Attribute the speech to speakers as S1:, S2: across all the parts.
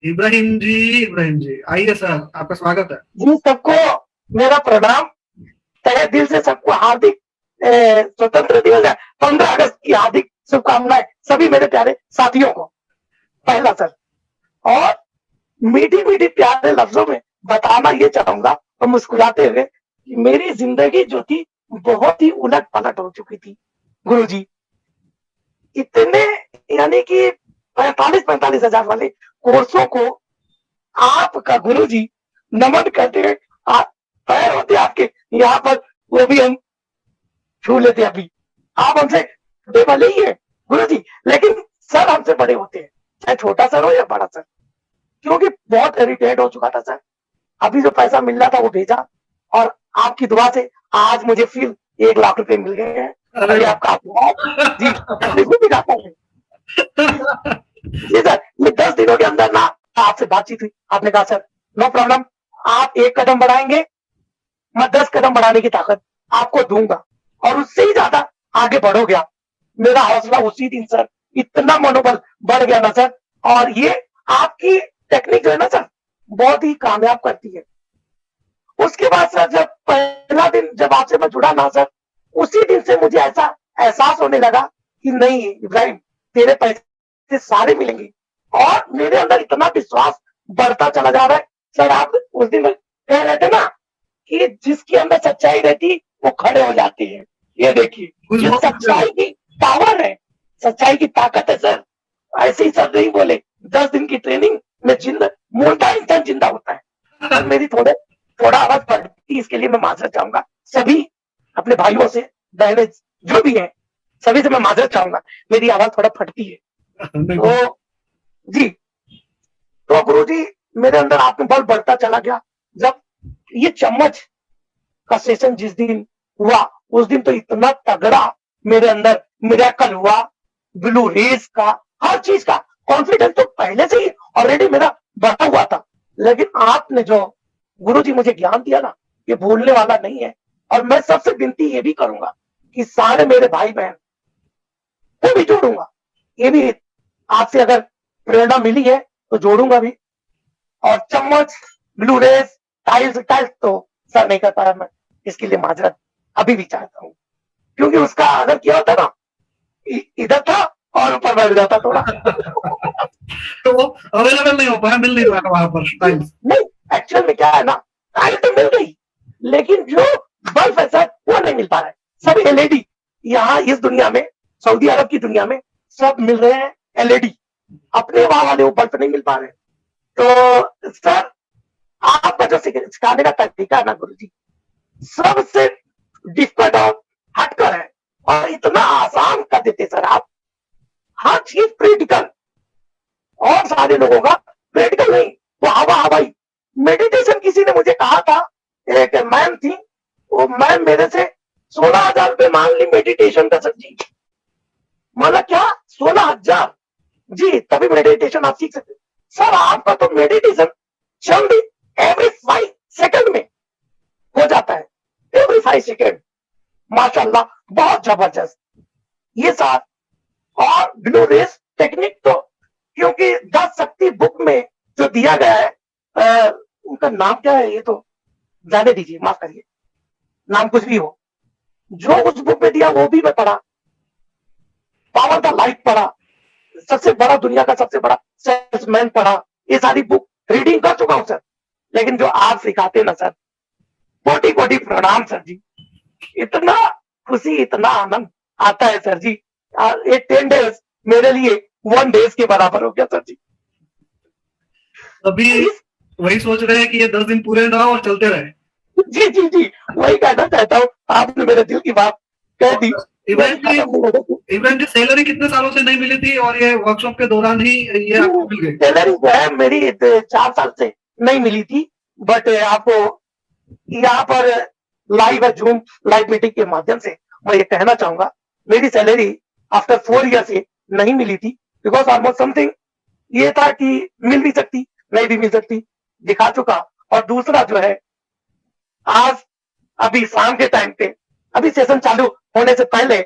S1: इब्राहिम जी आइए सर, आपका स्वागत है।
S2: जी सबको मेरा प्रणाम। तहे दिल से सबको हार्दिक स्वतंत्र दिवस है 15 अगस्त की हार्दिक शुभकामनाएं सभी मेरे प्यारे साथियों को। पहला सर, और मीठी मीठी प्यारे लफ्जों में बताना ये चाहूंगा और मुस्कुराते हुए कि मेरी जिंदगी जो थी बहुत ही उलट पलट हो चुकी थी गुरुजी। इतने यानी कि 45-45 हजार वाले कोर्सों को आपका गुरुजी नमन करते हुए पैर होते आपके यहाँ पर, वो भी हम छू लेते अभी। आप हमसे छोटे भले ही है गुरु जी, लेकिन सर हमसे बड़े होते हैं, चाहे छोटा सर हो या बड़ा सर, क्योंकि बहुत इरिटेट हो चुका था सर। अभी जो पैसा मिल रहा था वो भेजा, और आपकी दुआ से आज मुझे फिर 1 लाख रुपए मिल गए हैं।
S1: अरे
S2: और ये आपका आशीर्वाद जी, लिखू भी जाता है जी सर। ये 10 दिनों के अंदर ना आपसे बातचीत हुई, आपने कहा सर नो प्रॉब्लम, आप 1 कदम बढ़ाएंगे, मैं 10 कदम बढ़ाने की ताकत आपको दूंगा, और उससे ही ज्यादा आगे बढ़ोगे आप। मेरा हौसला उसी दिन सर इतना मनोबल बढ़ गया ना सर। और ये आपकी टेक्निक जो है ना सर, बहुत ही कामयाब करती है। उसके बाद सर जब पहला दिन जब आपसे मैं जुड़ा ना सर, उसी दिन से मुझे ऐसा एहसास होने लगा कि नहीं इब्राहिम, तेरे पैसे सारे मिलेंगे। और मेरे अंदर इतना विश्वास बढ़ता चला जा रहा है सर। आप उस दिन कह रहे थे ना कि जिसके अंदर सच्चाई रहती वो खड़े हो जाते हैं। ये देखिए,
S1: कुछ
S2: ये
S1: बहुत
S2: सच्चाई की पावर है, सच्चाई की ताकत है सर। ऐसे ही सर नहीं बोले, 10 दिन की ट्रेनिंग में जिंदा मुर्दा इंसान जिंदा होता है। सर मेरी थोड़ा आवाज बढ़ती, इसके लिए मैं माजरत चाहूंगा सभी अपने भाइयों से, बहने जो भी है, सभी से मैं माजरत चाहूंगा, मेरी आवाज थोड़ा फटती है। तो जी, तो गुरु जी मेरे अंदर आत्मबल बढ़ता चला गया। जब ये चम्मच का सेशन जिस दिन हुआ, उस दिन तो इतना तगड़ा मेरे अंदर मिरेकल हुआ, ब्लू रेस का, हर चीज का कॉन्फिडेंस तो पहले से ही ऑलरेडी मेरा बढ़ा हुआ था। लेकिन आपने जो गुरु जी मुझे ज्ञान दिया ना, ये भूलने वाला नहीं है। और मैं सबसे विनती ये भी करूंगा कि सारे मेरे भाई बहन को भी जोड़ूंगा, ये भी आपसे अगर प्रेरणा मिली है तो जोड़ूंगा भी। और चम्मच, ब्लू रेस, टाइल्स टाइल्स तो सर नहीं कर पाया मैं, इसके लिए माजरत अभी भी चाहता हूँ। क्योंकि उसका अगर किया होता ना, इधर था और ऊपर बैठ जाता थोड़ा
S1: तो वो अवेलेबल नहीं हो पाया, मिल नहीं पाया वहां पर टाइम्स।
S2: नहीं, एक्चुअल में क्या है ना, टाइल तो मिल गई, लेकिन जो बल्ब है सर वो नहीं मिल पा रहा है। सब एलईडी यहाँ इस दुनिया में, सऊदी अरब की दुनिया में सब मिल रहे हैं एलईडी, अपने वहां वाले वो बल्ब नहीं मिल पा रहे। तो सर आपका जो सिखाने का तरीका है ना गुरु जी, सबसे डिफिकल्ट और हटकर है, और इतना आसान कर देते सर आप। हर चीज प्रैक्टिकल, और सारे लोगों का प्रैक्टिकल नहीं, वो हवा हवाई। मेडिटेशन किसी ने मुझे कहा था, एक मैम थी, वो मैम मेरे से 16,000 रुपए मांग ली मेडिटेशन का सर जी। मतलब क्या, 16,000 जी, तभी मेडिटेशन आप सीख सकते। सर आपका तो मेडिटेशन चंद एवरी 5 सेकंड में हो जाता है, एवरी 5 सेकंड, माशाल्लाह बहुत जबरदस्त ये साथ। और ब्लू रेस टेक्निक तो, क्योंकि 10 शक्ति बुक में जो दिया गया है, उनका नाम क्या है ये तो जाने दीजिए, माफ करिए, नाम कुछ भी हो, जो उस बुक में दिया वो भी मैं पढ़ा, पावर द लाइफ पढ़ा, सबसे बड़ा दुनिया का सबसे बड़ा सेल्समैन पढ़ा, ये सारी बुक रीडिंग कर चुका हूं सर। लेकिन जो आप सिखाते ना सर, कोटि कोटि प्रणाम सर जी। इतना खुशी, इतना आनंद आता है सर जी। ये 10 डेज मेरे लिए 1 डेज के बराबर हो गया सर जी।
S1: अभी वही सोच रहे हैं कि ये 10 दिन पूरे ना हो और चलते रहे।
S2: जी जी जी, वही कहना चाहता हूँ, आपने मेरे दिल की बात कह दी।
S1: इब्राहिम जी सैलरी कितने सालों से नहीं मिली थी और ये वर्कशॉप के दौरान ही ये आपको मिल गई?
S2: सैलरी जो है मेरी 4 साल से नहीं मिली थी, बट आपको यहाँ पर लाइव है, जूम लाइव मीटिंग के माध्यम से मैं ये कहना चाहूंगा, मेरी सैलरी आफ्टर 4 ईयर से नहीं मिली थी। बिकॉज ऑलमोस्ट समथिंग ये था कि मिल भी सकती, नहीं भी मिल सकती, दिखा चुका। और दूसरा जो है, आज अभी शाम के टाइम पे, अभी सेशन चालू होने से पहले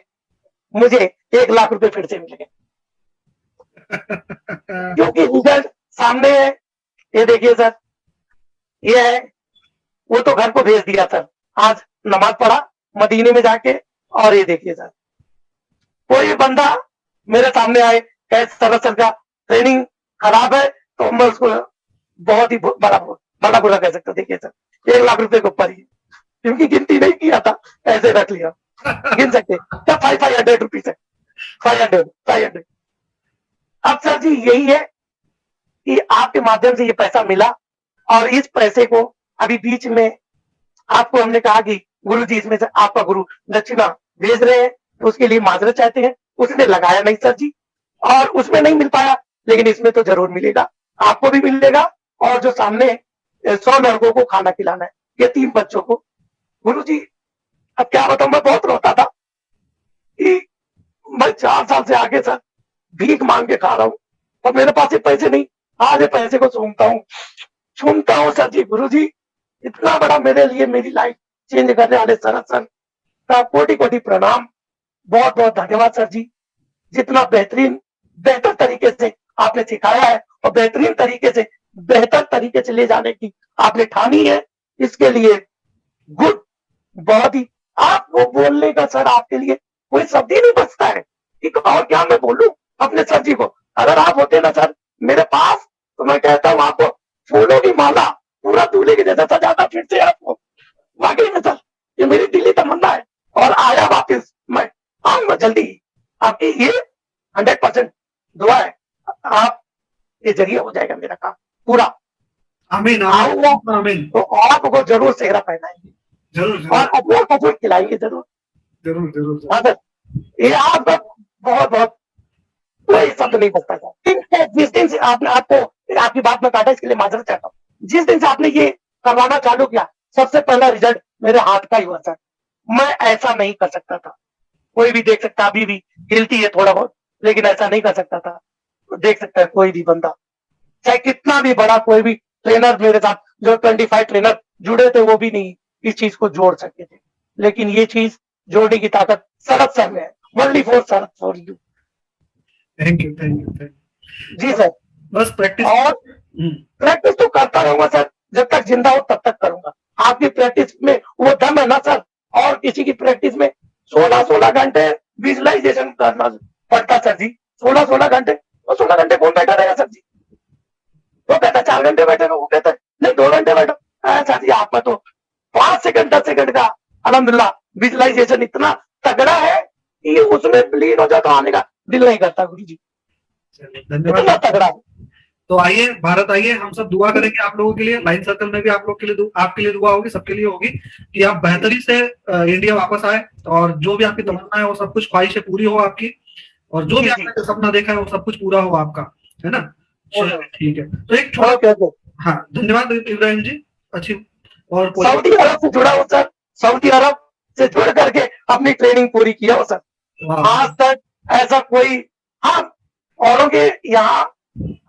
S2: मुझे 1 लाख रुपए फिर से मिले, क्योंकि रिजल्ट सामने है। ये देखिए सर, ये है, वो तो घर को भेज दिया सर, आज नमाज पढ़ा मदीने में जाके। और ये देखिए सर, कोई बंदा मेरे सामने आए कहे सर का ट्रेनिंग खराब है, तो मैं उसको बहुत ही बड़ा बुरा कह सकता हूँ। देखिए सर, 1 लाख रुपए के ऊपर ही, क्योंकि गिनती नहीं किया था, ऐसे रख लिया। गिन सकते क्या? 500 रुपीज है, 500। अब सर जी यही है कि आपके माध्यम से ये पैसा मिला, और इस पैसे को अभी बीच में आपको हमने कहा कि गुरु जी इसमें से आपका गुरु दक्षिणा भेज रहे हैं, तो उसके लिए माजरत चाहते हैं। उसने लगाया नहीं सर जी, और उसमें नहीं मिल पाया, लेकिन इसमें तो जरूर मिलेगा, आपको भी मिलेगा। और जो सामने 100 लड़कों को खाना खिलाना है, ये 3 बच्चों को, गुरु जी अब क्या बताऊं, मैं बहुत रोता था कि मैं 4 साल से आगे सर भीख मांग के खा रहा हूँ, और मेरे पास ये पैसे नहीं। आज ये पैसे को चूमता हूँ सर जी। गुरु जी इतना बड़ा मेरे लिए, मेरी लाइफ चेंज करने वाले शरद सर का कोटि कोटि प्रणाम, बहुत बहुत धन्यवाद सर जी। जितना बेहतर तरीके से आपने सिखाया है, और बेहतरीन तरीके से बेहतर तरीके से ले जाने की आपने ठानी है, इसके लिए गुड, बहुत ही। आपको बोलने का सर आपके लिए कोई शब्द ही नहीं बचता है कि और क्या मैं बोलूं अपने सर जी को। अगर आप होते ना सर मेरे पास, तो मैं कहता हूँ आपको फूलों की माला पूरा दूल्हे के जैसा सजाता फिर से आपको। वाकई में सर ये मेरी दिली तमन्ना है, और आया वापिस मैं आऊंगा जल्दी ही। आपकी ये 100% दुआ है, आप ये जरिए हो जाएगा मेरा काम पूरा।
S1: आमीन
S2: आऊंगा
S1: आमीन।
S2: तो आपको जरूर सेहरा पहनाएंगे,
S1: जरूर
S2: और अपने को खिलाएंगे जरूर।
S1: जरूर जरूर।
S2: हाँ सर, ये आपका बहुत बहुत कोई शब्द नहीं बचता था। जिस दिन से आपने, आपको आपकी बात में काटा, इसके लिए माजरत चाहता हूँ। जिस दिन से आपने ये करवाना चालू किया, सबसे पहला रिजल्ट मेरे हाथ का ही हुआ सर। मैं ऐसा नहीं कर सकता था, कोई भी देख सकता, अभी भी हिलती है थोड़ा बहुत, लेकिन ऐसा नहीं कर सकता था। देख सकता है कोई भी बंदा, चाहे कितना भी बड़ा कोई भी ट्रेनर मेरे साथ, जो 25 ट्रेनर जुड़े थे, वो भी नहीं इस चीज को जोड़ सकते थे। लेकिन ये चीज जोड़ने की ताकत शरद सर में है। Only for Sharad for you.
S1: Thank you thank you thank you.
S2: जी सर,
S1: बस प्रैक्टिस।
S2: और प्रैक्टिस तो करता रहूंगा सर, जब तक जिंदा हो तब तक करूंगा। आपकी प्रैक्टिस में वो दम है ना सर, और किसी की प्रैक्टिस में 16-16 घंटे विजुअलाइजेशन करना पड़ता सर जी। 16-16 घंटे, और 16 घंटे कौन बैठा रहेगा सर जी? वो कहता 4 घंटे बैठेगा, वो कहता नहीं 2 घंटे बैठो। सर जी आप में तो 5 सेकंड 10 सेकंड का अल्हम्दुलिल्लाह विजुअलाइजेशन इतना तगड़ा है कि उसमें ब्लीड हो जाए तो आने का दिल नहीं करता गुरु जी,
S1: धन्यवाद।
S2: इतना तगड़ा है।
S1: तो आइए भारत आइए, हम सब दुआ करेंगे आप लोगों के लिए। लाइन सर्कल में भी आप लोग के लिए आपके लिए दुआ होगी, सबके लिए होगी कि आप बेहतरी से इंडिया वापस आए, और जो भी आपकी तमन्ना है वो सब कुछ ख्वाहिशें पूरी हो आपकी, और जो भी आपने सपना देखा है वो सब कुछ पूरा हो आपका, है ना? ठीक है, तो एक छोटा, हाँ धन्यवाद इब्राहिम जी। अच्छी। और
S2: सऊदी अरब से जुड़ा हूँ सर, सऊदी अरब से जुड़ करके अपनी ट्रेनिंग पूरी किया हूँ सर। आज तक ऐसा कोई, हाँ औरों के यहाँ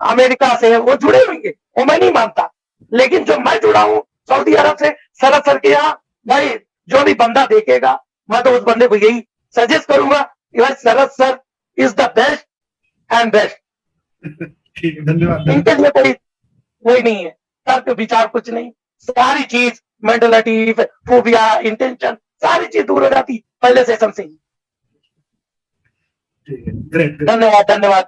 S2: अमेरिका से वो जुड़े होंगे, वो मैं नहीं मानता, लेकिन जो मैं जुड़ा हूँ सऊदी अरब से शरद सर के यहाँ, भाई जो भी बंदा देखेगा, मैं तो उस बंदे को यही सजेस्ट करूंगा कि भाई Sharad sir is the best and best.
S1: ठीक है, धन्यवाद।
S2: इनके लिए कोई नहीं है, तर्क विचार कुछ नहीं, सारी चीज मेंटलिटी, फोबिया, इंटेंशन, सारी चीज दूर हो जाती पहले सेशन से ही।
S1: ठीक है, ग्रेट।
S2: धन्यवाद धन्यवाद।